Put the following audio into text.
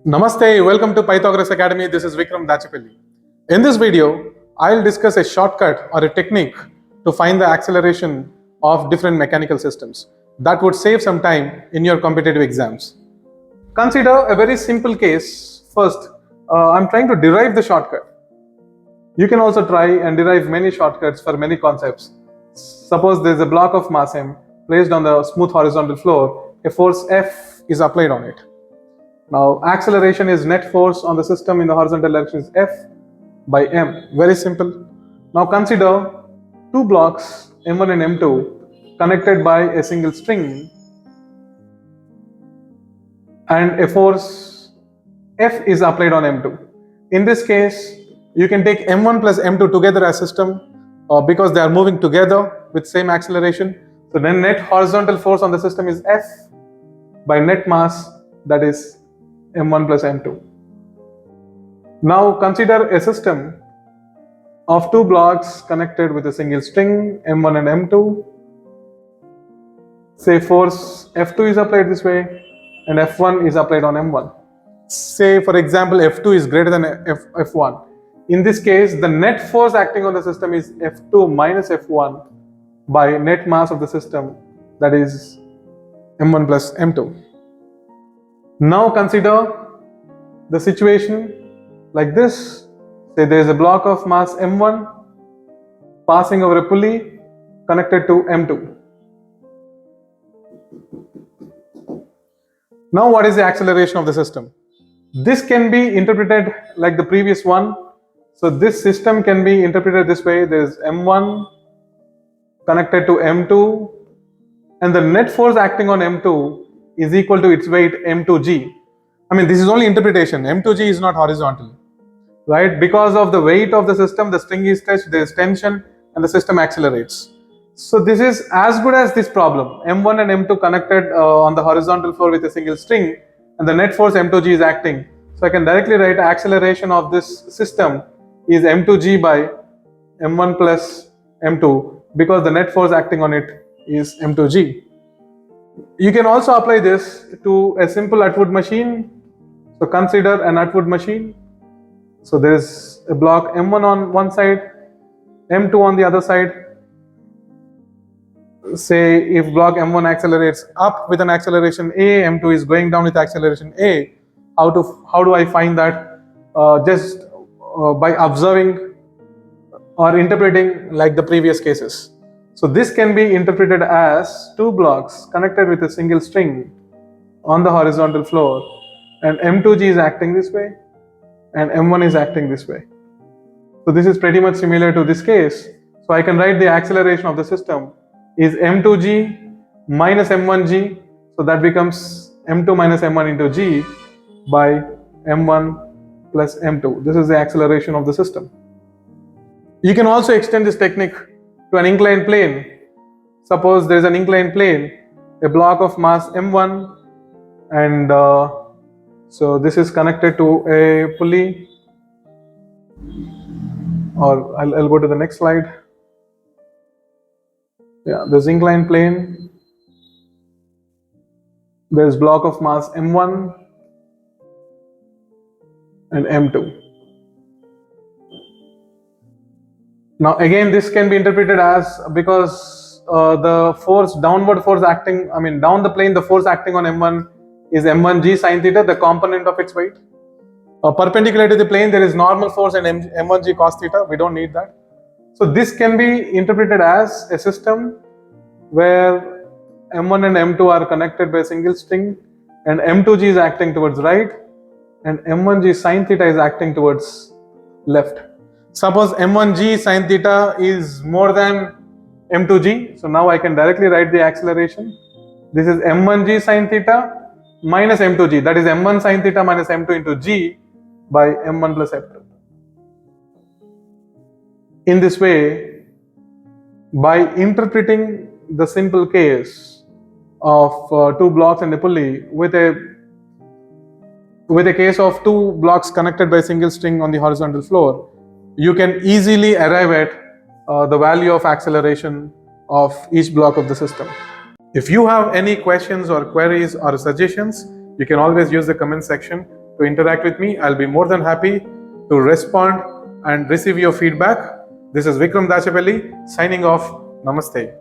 Namaste, welcome to Pythagoras Academy. This is Vikram Dachepally. In this video, I'll discuss a shortcut or a technique to find the acceleration of different mechanical systems that would save some time in your competitive exams. Consider a very simple case. First, I'm trying to derive the shortcut. You can also try and derive many shortcuts for many concepts. Suppose there's a block of mass m placed on the smooth horizontal floor, a force F is applied on it. Now, acceleration is net force on the system in the horizontal direction is F by m. Very simple. Now, consider two blocks m1 and m2 connected by a single string, and a force F is applied on m2. In this case, you can take m1 plus m2 together as system because they are moving together with same acceleration. So then net horizontal force on the system is F by net mass, that is m1 plus m2. Now consider a system of two blocks connected with a single string m1 and m2. Say force F2 is applied this way and F1 is applied on m1. Say for example F2 is greater than F1. In this case, the net force acting on the system is F2 minus F1 by net mass of the system, that is m1 plus m2. Now consider the situation like this. Say there is a block of mass m1 passing over a pulley connected to m2. Now what is the acceleration of the system? This can be interpreted like the previous one. So this system can be interpreted this way. There is m1 connected to m2 and the net force acting on m2 is equal to its weight m2g. I mean, this is only interpretation. m2g is not horizontal, right? Because of the weight of the system, the string is stretched, there is tension and the system accelerates. So this is as good as this problem. m1 and m2 connected on the horizontal floor with a single string and the net force m2g is acting. So I can directly write acceleration of this system is m2g by m1 plus m2 because the net force acting on it is m2g. You can also apply this to a simple Atwood machine. So consider an Atwood machine. So there is a block m1 on one side, m2 on the other side. Say if block m1 accelerates up with an acceleration a, m2 is going down with acceleration a. How do I find that? Just by observing or interpreting like the previous cases. So this can be interpreted as two blocks connected with a single string on the horizontal floor, and m2g is acting this way and m1 is acting this way. So this is pretty much similar to this case. So I can write the acceleration of the system is m2g minus m1g. So that becomes m2 minus m1 into g by m1 plus m2. This is the acceleration of the system. You can also extend this technique to an inclined plane. Suppose there is an inclined plane, a block of mass m1, and so this is connected to a pulley, or I'll go to the next slide. Yeah, this inclined plane, there is block of mass m1 and m2. Now again, this can be interpreted as, because the force, downward force acting, down the plane, the force acting on m1 is m1g sine theta, the component of its weight. Perpendicular to the plane, there is normal force and m1g cos theta. We don't need that. So this can be interpreted as a system where m1 and m2 are connected by a single string and m2g is acting towards right and m1g sine theta is acting towards left. Suppose m1g sine theta is more than m2g. So now I can directly write the acceleration. This is m1g sine theta minus m2g. That is m1 sine theta minus m2 into g by m1 plus m2. In this way, by interpreting the simple case of two blocks and a pulley with a case of two blocks connected by a single string on the horizontal floor, you can easily arrive at the value of acceleration of each block of the system. If you have any questions or queries or suggestions, you can always use the comment section to interact with me. I'll be more than happy to respond and receive your feedback. This is Vikram Dachepally signing off. Namaste.